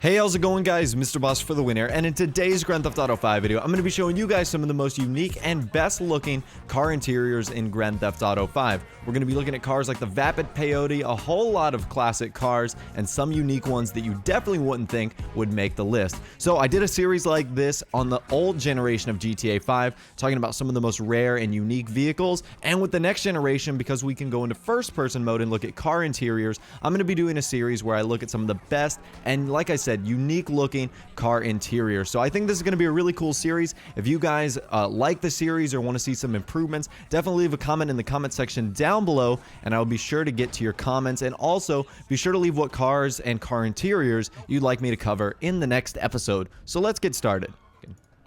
Hey, how's it going, guys? Mr. Boss for the winner, and in today's Grand Theft Auto 5 video, I'm going to be showing you guys some of the most unique and best looking car interiors in Grand Theft Auto 5. We're going to be looking at cars like the Vapid Peyote, a whole lot of classic cars, and some unique ones that you definitely wouldn't think would make the list. So I did a series like this on the old generation of GTA 5, talking about some of the most rare and unique vehicles, and with the next generation, because we can go into first-person mode and look at car interiors, I'm going to be doing a series where I look at some of the best, and like I said, unique looking car interior. So I think this is going to be a really cool series. If you guys like the series or want to see some improvements, definitely leave a comment in the comment section down below, and I'll be sure to get to your comments. And also be sure to leave what cars and car interiors you'd like me to cover in the next episode. So let's get started.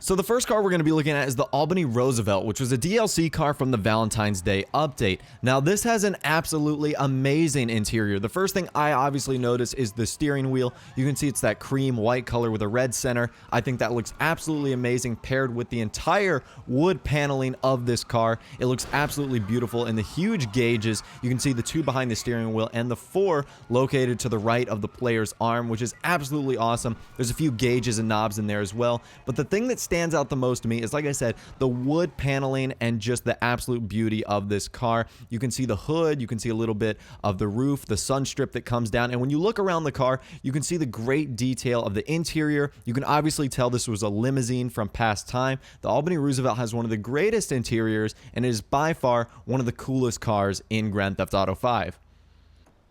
So the first car we're going to be looking at is the Albany Roosevelt, which was a DLC car from the Valentine's Day update. Now this has an absolutely amazing interior. The first thing I obviously notice is the steering wheel. You can see it's that cream white color with a red center. I think that looks absolutely amazing paired with the entire wood paneling of this car. It looks absolutely beautiful, and the huge gauges. You can see the two behind the steering wheel and the four located to the right of the player's arm, which is absolutely awesome. There's a few gauges and knobs in there as well, but the thing that stands out the most to me is, like I said, the wood paneling and just the absolute beauty of this car. You can see the hood, you can see a little bit of the roof, the sun strip that comes down, and when you look around the car, you can see the great detail of the interior. You can obviously tell this was a limousine from past time. The Albany Roosevelt has one of the greatest interiors, and it is by far one of the coolest cars in Grand Theft Auto 5.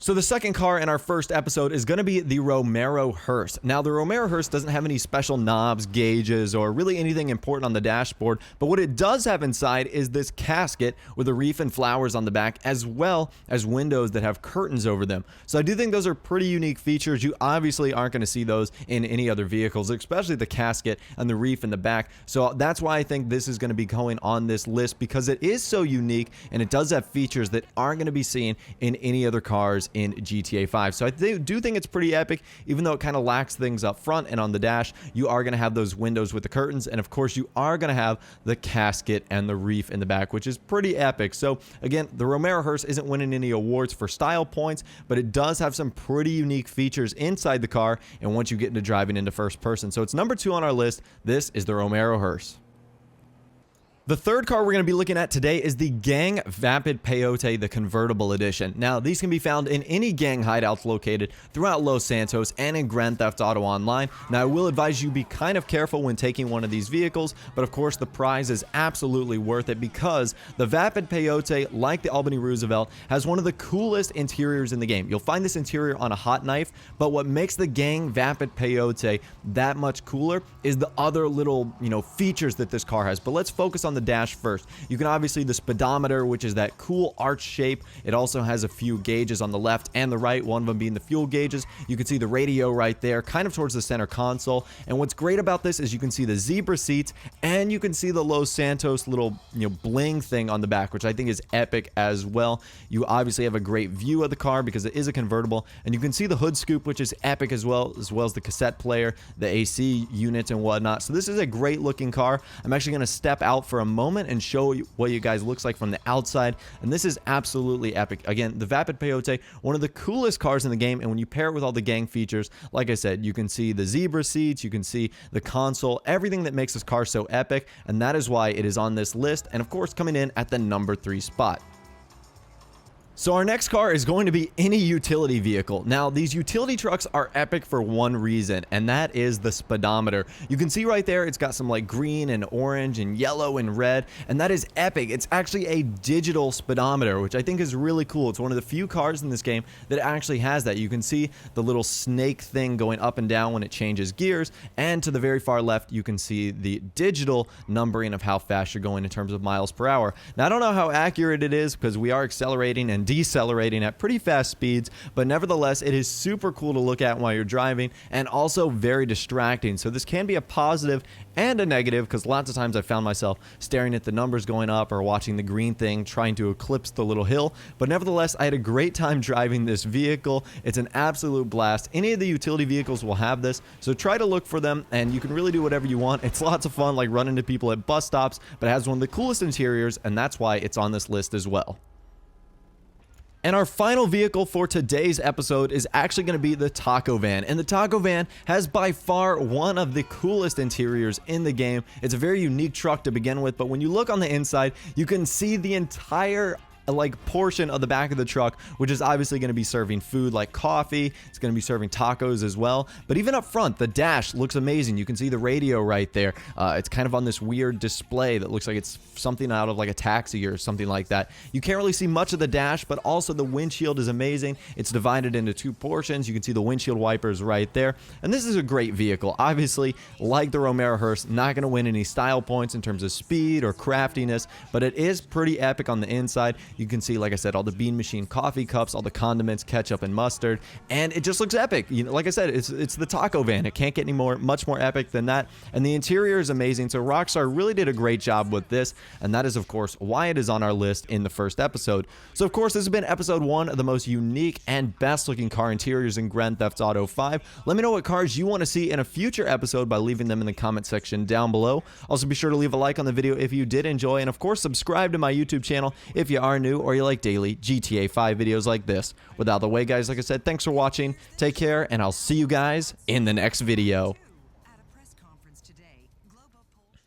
So the second car in our first episode is going to be the Romero Hearse. Now the Romero Hearse doesn't have any special knobs, gauges, or really anything important on the dashboard, but what it does have inside is this casket with a wreath and flowers on the back, as well as windows that have curtains over them. So I do think those are pretty unique features. You obviously aren't going to see those in any other vehicles, especially the casket and the wreath in the back. So that's why I think this is going to be going on this list, because it is so unique and it does have features that aren't going to be seen in any other cars in GTA 5. So I do think it's pretty epic, even though it kind of lacks things up front and on the dash. You are going to have those windows with the curtains, and of course you are going to have the casket and the wreath in the back, which is pretty epic. So again, the Romero Hearse isn't winning any awards for style points, but it does have some pretty unique features inside the car and once you get into driving into first person. So it's number 2 on our list. This is the Romero Hearse. The third car we're going to be looking at today is the Gang Vapid Peyote, the convertible edition. Now, these can be found in any gang hideouts located throughout Los Santos and in Grand Theft Auto Online. Now, I will advise you be kind of careful when taking one of these vehicles, but of course, the prize is absolutely worth it, because the Vapid Peyote, like the Albany Roosevelt, has one of the coolest interiors in the game. You'll find this interior on a hot knife, but what makes the Gang Vapid Peyote that much cooler is the other little, features that this car has. But let's focus on the dash first. You can obviously the speedometer, which is that cool arch shape. It also has a few gauges on the left and the right, one of them being the fuel gauges. You can see the radio right there, kind of towards the center console. And what's great about this is you can see the zebra seats, and you can see the Los Santos little bling thing on the back, which I think is epic as well. You obviously have a great view of the car because it is a convertible, and you can see the hood scoop, which is epic as well as the cassette player, the AC units and whatnot. So this is a great looking car. I'm actually going to step out for a moment and show you what you guys looks like from the outside, and this is absolutely epic. Again, the Vapid Peyote, one of the coolest cars in the game, and when you pair it with all the gang features, like I said, you can see the zebra seats, you can see the console, everything that makes this car so epic, and that is why it is on this list, and of course coming in at the number 3 spot. So our next car is going to be any utility vehicle. Now, these utility trucks are epic for one reason, and that is the speedometer. You can see right there, it's got some like green and orange and yellow and red, and that is epic. It's actually a digital speedometer, which I think is really cool. It's one of the few cars in this game that actually has that. You can see the little snake thing going up and down when it changes gears, and to the very far left, you can see the digital numbering of how fast you're going in terms of miles per hour. Now, I don't know how accurate it is because we are accelerating and decelerating at pretty fast speeds, but nevertheless, it is super cool to look at while you're driving, and also very distracting. So this can be a positive and a negative, because lots of times I found myself staring at the numbers going up or watching the green thing trying to eclipse the little hill. But nevertheless, I had a great time driving this vehicle. It's an absolute blast. Any of the utility vehicles will have this, so try to look for them, and you can really do whatever you want. It's lots of fun, like running into people at bus stops, but it has one of the coolest interiors, and that's why it's on this list as well. And our final vehicle for today's episode is actually going to be the Taco Van. And the Taco Van has by far one of the coolest interiors in the game. It's a very unique truck to begin with, but when you look on the inside, you can see the entire portion of the back of the truck, which is obviously going to be serving food like coffee. It's going to be serving tacos as well. But even up front, the dash looks amazing. You can see the radio right there. It's kind of on this weird display that looks like it's something out of like a taxi or something like that. You can't really see much of the dash, but also the windshield is amazing. It's divided into two portions. You can see the windshield wipers right there. And this is a great vehicle. Obviously, like the Romero Hearse, not going to win any style points in terms of speed or craftiness, but it is pretty epic on the inside. You can see, like I said, all the Bean Machine coffee cups, all the condiments, ketchup, and mustard, and it just looks epic. You know, like I said, it's the Taco Van. It can't get much more epic than that, and the interior is amazing. So Rockstar really did a great job with this, and that is, of course, why it is on our list in the first episode. So, of course, this has been episode 1 of the most unique and best-looking car interiors in Grand Theft Auto 5. Let me know what cars you want to see in a future episode by leaving them in the comment section down below. Also, be sure to leave a like on the video if you did enjoy, and, of course, subscribe to my YouTube channel if you are new or you like daily GTA 5 videos like this. Without the way, guys, like I said, thanks for watching, take care, and I'll see you guys in the next video.